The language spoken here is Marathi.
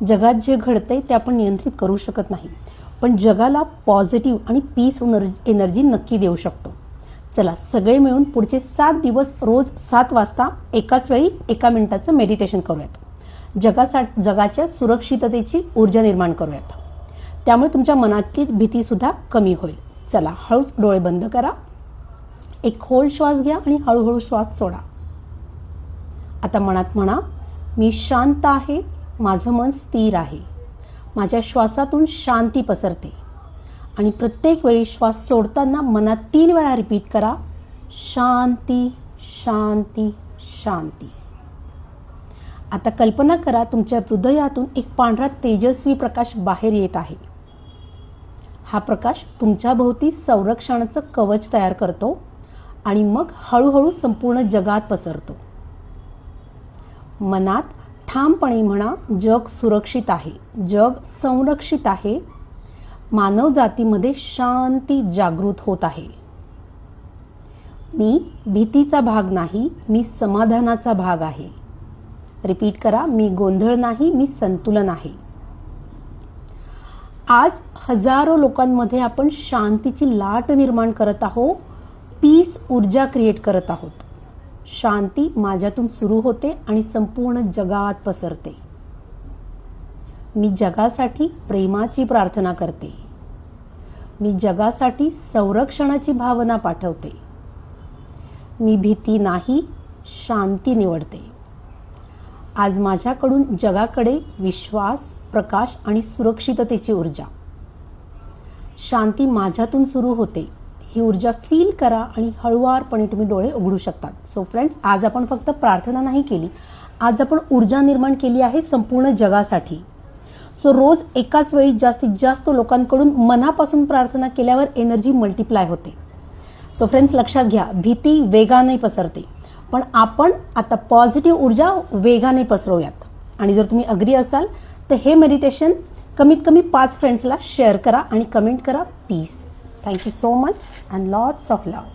जगात जे घडतंय ते आपण नियंत्रित करू शकत नाही, पण जगाला पॉझिटिव्ह आणि पीस एनर्जी नक्की देऊ शकतो. चला सगळे मिळून पुढचे 7 दिवस रोज 7 वाजता एकाच वेळी 1 मिनिटाचं मेडिटेशन करूयात. जगाच्या सुरक्षिततेची ऊर्जा निर्माण करूयात. त्यामुळे तुमच्या मनातली भीतीसुद्धा कमी होईल. चला हळूच डोळे बंद करा. एक खोल श्वास घ्या आणि हळूहळू श्वास सोडा. आता मनात म्हणा, मी शांत आहे, माझं मन स्थिर आहे. माझ्या श्वासातून शांती पसरते. आणि प्रत्येक वेळी श्वास सोडताना मनात 3 वेळा रिपीट करा, शांती शांती शांती. आता कल्पना करा तुमच्या हृदयातून एक पांढरा तेजस्वी प्रकाश बाहेर येत आहे. हा प्रकाश तुमच्या भोवती संरक्षणाचं कवच तयार करतो आणि मग हळूहळू संपूर्ण जगात पसरतो. मनात ठामपणे म्हणा, जग सुरक्षित आहे, जग संरक्षित आहे. मानव जातीमध्ये शांती जागृत होत आहे. मी भीतीचा भाग नाही, मी समाधानाचा भाग आहे. रिपीट करा, मी गोंधळ नाही, मी संतुलन आहे. आज हजारो लोकांमध्ये आपण शांतीची लाट निर्माण करत आहोत, पीस ऊर्जा क्रिएट करत आहोत. शांती माझ्यातून सुरू होते आणि संपूर्ण जगात पसरते. मी जगासाठी प्रेमाची प्रार्थना करते. मी जगासाठी संरक्षणाची भावना पाठवते. मी भीती नाही, शांती निवडते. आज माझ्याकडून जगाकडे विश्वास, प्रकाश आणि सुरक्षिततेची ऊर्जा. शांती माझ्यातून सुरू होते. ही ऊर्जा फील करा आणि हळुवारपणे तुम्ही डोळे उघडू शकतात. सो फ्रेंड्स, आज आपण फक्त प्रार्थना नाही केली, आज आपण ऊर्जा निर्माण केली आहे संपूर्ण जगासाठी. सो रोज एकाच वेळी जास्तीत जास्त लोकांकडून मनापासून प्रार्थना केल्यावर एनर्जी मल्टिप्लाय होते. सो फ्रेंड्स, लक्षात घ्या, भीती वेगाने पसरते, पण आपण आता पॉझिटिव्ह ऊर्जा वेगाने पसरवूयात. आणि जर तुम्ही अग्री असाल तर हे मेडिटेशन कमीत कमी 5 फ्रेंड्सला शेअर करा आणि कमेंट करा, piece. Thank you so much and lots of love.